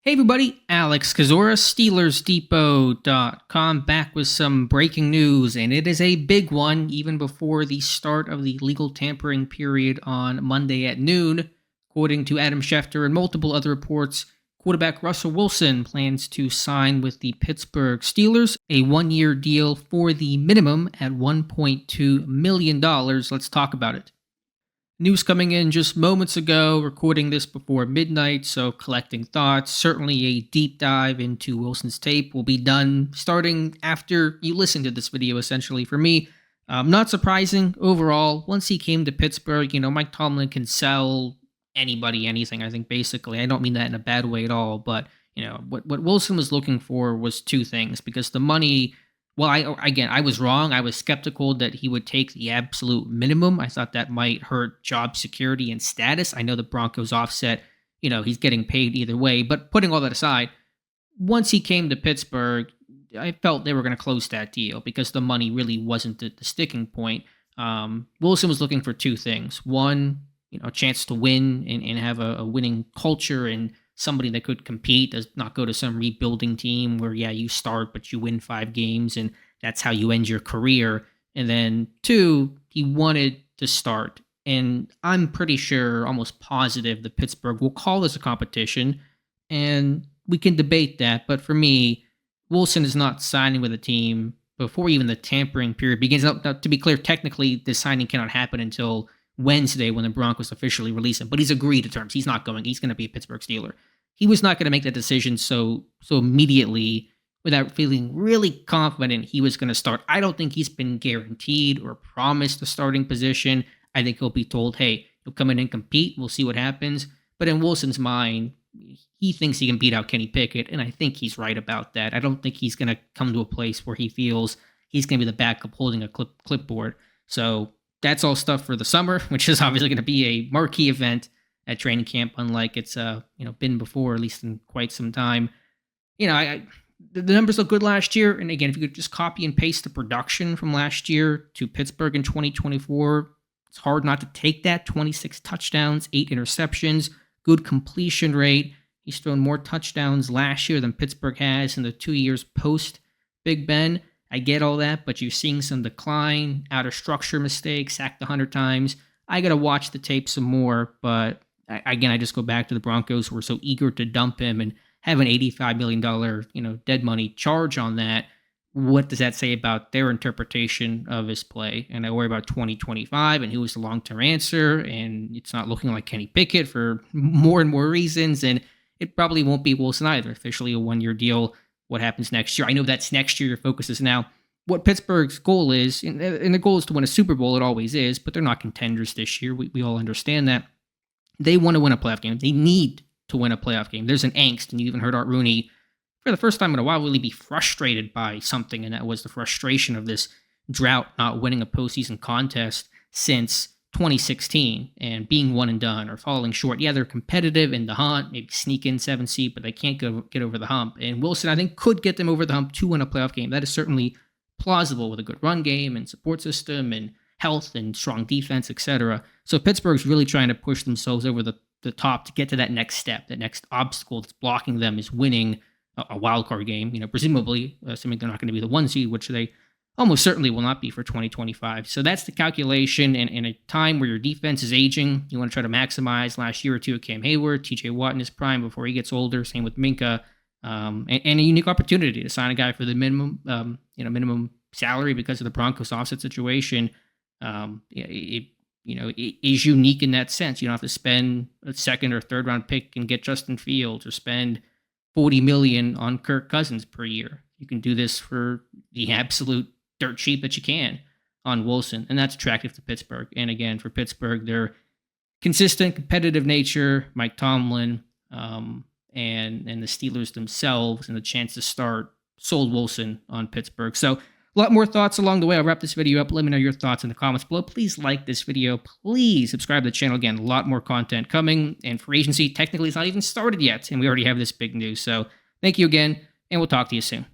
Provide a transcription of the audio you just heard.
Hey everybody, Alex Kazora, SteelersDepot.com, back with some breaking news, and it is a big one even before the start of the legal tampering period on Monday at noon. According to Adam Schefter and multiple other reports, quarterback Russell Wilson plans to sign with the Pittsburgh Steelers, a one-year deal for the minimum at $1.2 million. Let's talk about it. News coming in just moments ago, recording this before midnight, so collecting thoughts. Certainly a deep dive into Wilson's tape will be done starting after you listen to this video, essentially, for me. Not surprising overall. Once he came to Pittsburgh, Mike Tomlin can sell anybody anything, I think, basically. I don't mean that in a bad way at all, but, what Wilson was looking for was two things, because the money... Well, I was wrong. I was skeptical that he would take the absolute minimum. I thought that might hurt job security and status. I know the Broncos offset, he's getting paid either way. But putting all that aside, once he came to Pittsburgh, I felt they were going to close that deal because the money really wasn't the sticking point. Wilson was looking for two things. One, a chance to win and have a winning culture and somebody that could compete, does not go to some rebuilding team where, you start, but you win 5 games and that's how you end your career. And then two, he wanted to start. And I'm pretty sure, almost positive, that Pittsburgh will call this a competition. And we can debate that. But for me, Wilson is not signing with a team before even the tampering period begins. Now, to be clear, technically, the signing cannot happen until Wednesday when the Broncos officially release him, but he's agreed to terms. He's not going. He's going to be a Pittsburgh Steeler. He was not going to make that decision so immediately without feeling really confident he was going to start. I don't think he's been guaranteed or promised a starting position. I think he'll be told, hey, you'll come in and compete. We'll see what happens. But in Wilson's mind, he thinks he can beat out Kenny Pickett, and I think he's right about that. I don't think he's going to come to a place where he feels he's going to be the backup holding a clipboard. So that's all stuff for the summer, which is obviously going to be a marquee event at training camp, unlike it's been before, at least in quite some time. The numbers look good last year, and again, if you could just copy and paste the production from last year to Pittsburgh in 2024, it's hard not to take that. 26 touchdowns, 8 interceptions, good completion rate. He's thrown more touchdowns last year than Pittsburgh has in the 2 years post Big Ben. I get all that, but you're seeing some decline, out of structure mistakes, sacked 100 times. I got to watch the tape some more, but again, I just go back to the Broncos who were so eager to dump him and have an $85 million, dead money charge on that. What does that say about their interpretation of his play? And I worry about 2025 and who was the long-term answer, and it's not looking like Kenny Pickett for more and more reasons, and it probably won't be Wilson either. Officially a one-year deal. What happens next year? I know that's next year. Your focus is now. What Pittsburgh's goal is, and the goal is to win a Super Bowl. It always is, but they're not contenders this year. We all understand that. They want to win a playoff game. They need to win a playoff game. There's an angst, and you even heard Art Rooney, for the first time in a while, really be frustrated by something, and that was the frustration of this drought, not winning a postseason contest since 2016 and being one and done or falling short. Yeah, they're competitive in the hunt, maybe sneak in 7 seed, but they can't get over the hump. And Wilson, I think, could get them over the hump to win a playoff game. That is certainly plausible with a good run game and support system and health and strong defense, etc. So Pittsburgh's really trying to push themselves over the top to get to that next step. That next obstacle that's blocking them is winning a wild card game, presumably, assuming they're not going to be the 1 seed, which they almost certainly will not be for 2025. So that's the calculation. And in a time where your defense is aging, you want to try to maximize last year or two of Cam Hayward, TJ Watt in his prime before he gets older. Same with Minka. And a unique opportunity to sign a guy for the minimum salary because of the Broncos offset situation. It is unique in that sense. You don't have to spend a second or third round pick and get Justin Fields or spend $40 million on Kirk Cousins per year. You can do this for the absolute dirt cheap that you can on Wilson, and that's attractive to Pittsburgh. And again, for Pittsburgh, their consistent competitive nature, Mike Tomlin, and the Steelers themselves, and the chance to start sold Wilson on Pittsburgh. So a lot more thoughts along the way. I'll wrap this video up. Let me know your thoughts in the comments below. Please like this video. Please subscribe to the channel. Again, a lot more content coming, and free agency technically is not even started yet, and we already have this big news. So thank you again, and we'll talk to you soon.